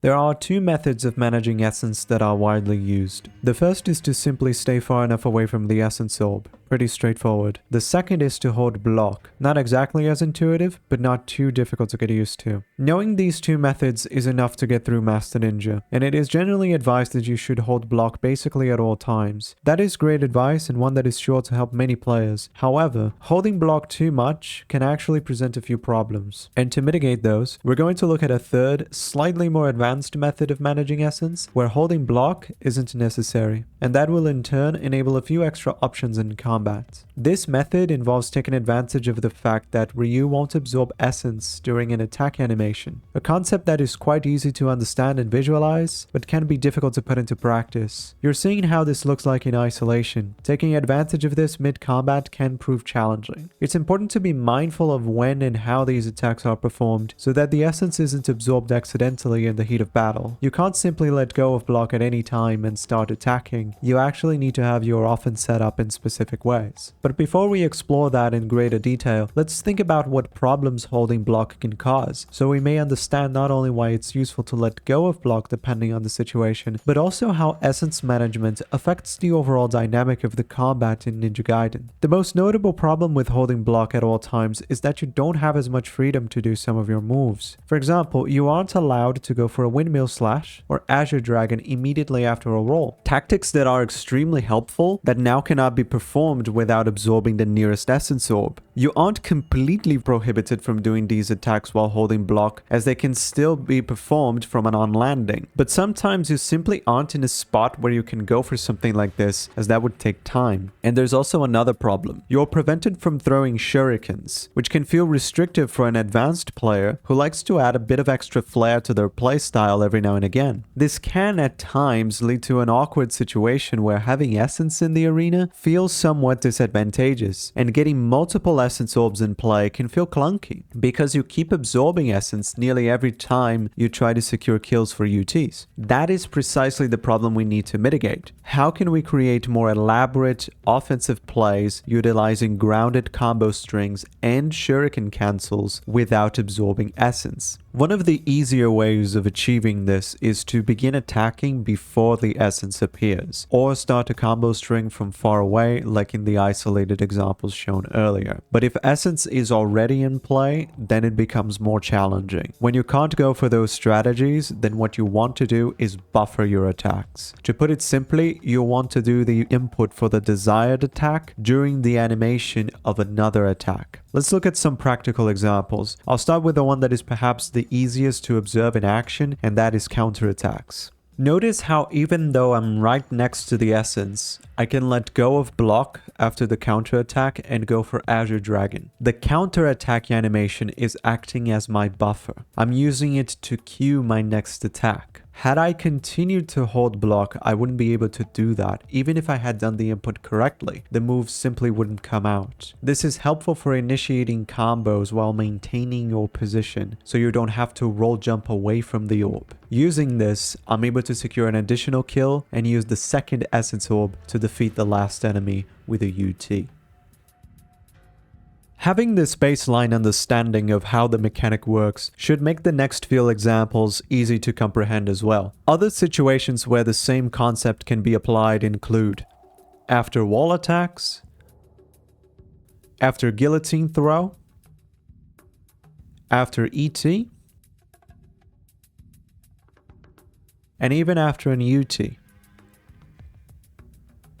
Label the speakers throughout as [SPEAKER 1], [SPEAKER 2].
[SPEAKER 1] There are two methods of managing essence that are widely used. The first is to simply stay far enough away from the essence orb. Pretty straightforward. The second is to hold block. Not exactly as intuitive, but not too difficult to get used to. Knowing these two methods is enough to get through Master Ninja, and it is generally advised that you should hold block basically at all times. That is great advice and one that is sure to help many players. However, holding block too much can actually present a few problems. And to mitigate those, we're going to look at a third, slightly more advanced method of managing essence, where holding block isn't necessary. And that will in turn enable a few extra options in combat. This method involves taking advantage of the fact that Ryu won't absorb essence during an attack animation, a concept that is quite easy to understand and visualize, but can be difficult to put into practice. You're seeing how this looks like in isolation. Taking advantage of this mid-combat can prove challenging. It's important to be mindful of when and how these attacks are performed, so that the essence isn't absorbed accidentally in the heat of battle. You can't simply let go of block at any time and start attacking. You actually need to have your offense set up in specific ways. But before we explore that in greater detail, let's think about what problems holding block can cause, so we may understand not only why it's useful to let go of block depending on the situation, but also how essence management affects the overall dynamic of the combat in Ninja Gaiden. The most notable problem with holding block at all times is that you don't have as much freedom to do some of your moves. For example, you aren't allowed to go for a windmill slash or Azure Dragon immediately after a roll. Tactics that are extremely helpful that now cannot be performed without absorbing the nearest essence orb. You aren't completely prohibited from doing these attacks while holding block, as they can still be performed from an on-landing. But sometimes you simply aren't in a spot where you can go for something like this, as that would take time. And there's also another problem. You're prevented from throwing shurikens, which can feel restrictive for an advanced player who likes to add a bit of extra flair to their playstyle every now and again. This can at times lead to an awkward situation where having essence in the arena feels somewhat disadvantageous, and getting multiple essence orbs in play can feel clunky, because you keep absorbing essence nearly every time you try to secure kills for UTs. That is precisely the problem we need to mitigate. How can we create more elaborate offensive plays utilizing grounded combo strings and shuriken cancels without absorbing essence? One of the easier ways of achieving this is to begin attacking before the essence appears, or start a combo string from far away like in the isolated examples shown earlier. But if essence is already in play, then it becomes more challenging. When you can't go for those strategies, then what you want to do is buffer your attacks. To put it simply, you want to do the input for the desired attack during the animation of another attack. Let's look at some practical examples. I'll start with the one that is perhaps the easiest to observe in action, and that is counterattacks. Notice how even though I'm right next to the essence, I can let go of block after the counterattack and go for Azure Dragon. The counterattack animation is acting as my buffer. I'm using it to cue my next attack. Had I continued to hold block, I wouldn't be able to do that. Even if I had done the input correctly, the move simply wouldn't come out. This is helpful for initiating combos while maintaining your position, so you don't have to roll jump away from the orb. Using this, I'm able to secure an additional kill and use the second essence orb to defeat the last enemy with a UT. Having this baseline understanding of how the mechanic works should make the next few examples easy to comprehend as well. Other situations where the same concept can be applied include after wall attacks, after guillotine throw, after ET, and even after an UT.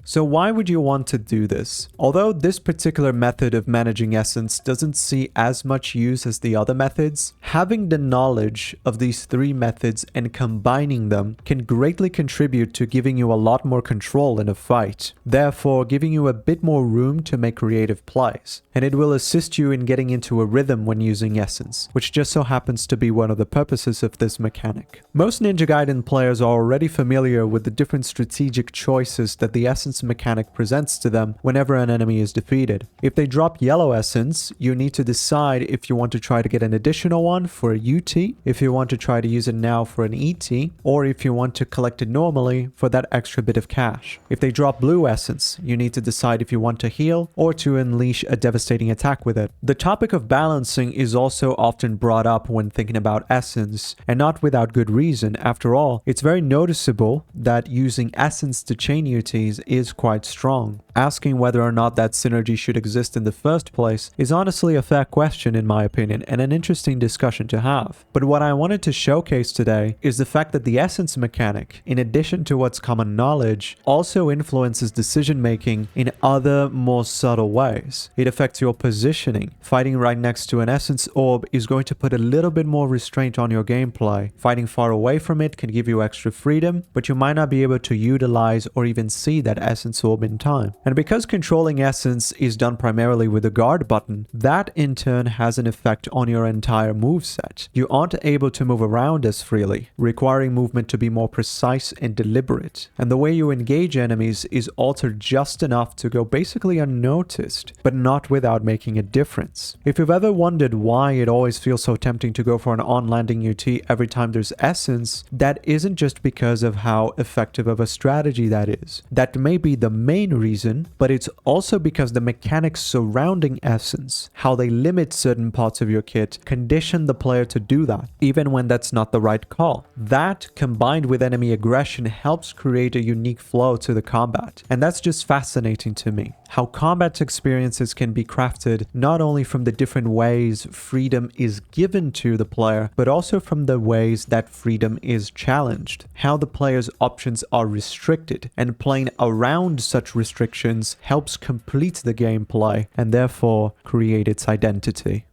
[SPEAKER 1] So why would you want to do this? Although this particular method of managing essence doesn't see as much use as the other methods, having the knowledge of these three methods and combining them can greatly contribute to giving you a lot more control in a fight, therefore giving you a bit more room to make creative plays. And it will assist you in getting into a rhythm when using essence, which just so happens to be one of the purposes of this mechanic. Most Ninja Gaiden players are already familiar with the different strategic choices that the essence essence mechanic presents to them whenever an enemy is defeated. If they drop yellow essence, you need to decide if you want to try to get an additional one for a UT, if you want to try to use it now for an ET, or if you want to collect it normally for that extra bit of cash. If they drop blue essence, you need to decide if you want to heal or to unleash a devastating attack with it. The topic of balancing is also often brought up when thinking about essence, and not without good reason. After all, it's very noticeable that using essence to chain UTs is quite strong. Asking whether or not that synergy should exist in the first place is honestly a fair question in my opinion, and an interesting discussion to have. But what I wanted to showcase today is the fact that the essence mechanic, in addition to what's common knowledge, also influences decision making in other more subtle ways. It affects your positioning. Fighting right next to an essence orb is going to put a little bit more restraint on your gameplay. Fighting far away from it can give you extra freedom, but you might not be able to utilize or even see that essence orb in time. And because controlling essence is done primarily with the guard button, that in turn has an effect on your entire moveset. You aren't able to move around as freely, requiring movement to be more precise and deliberate. And the way you engage enemies is altered just enough to go basically unnoticed, but not without making a difference. If you've ever wondered why it always feels so tempting to go for an on-landing UT every time there's essence, that isn't just because of how effective of a strategy that is. That may be the main reason, but it's also because the mechanics surrounding essence, how they limit certain parts of your kit, condition the player to do that, even when that's not the right call. That, combined with enemy aggression, helps create a unique flow to the combat. And that's just fascinating to me. How combat experiences can be crafted not only from the different ways freedom is given to the player, but also from the ways that freedom is challenged. How the player's options are restricted, and playing around such restrictions helps complete the gameplay and therefore create its identity.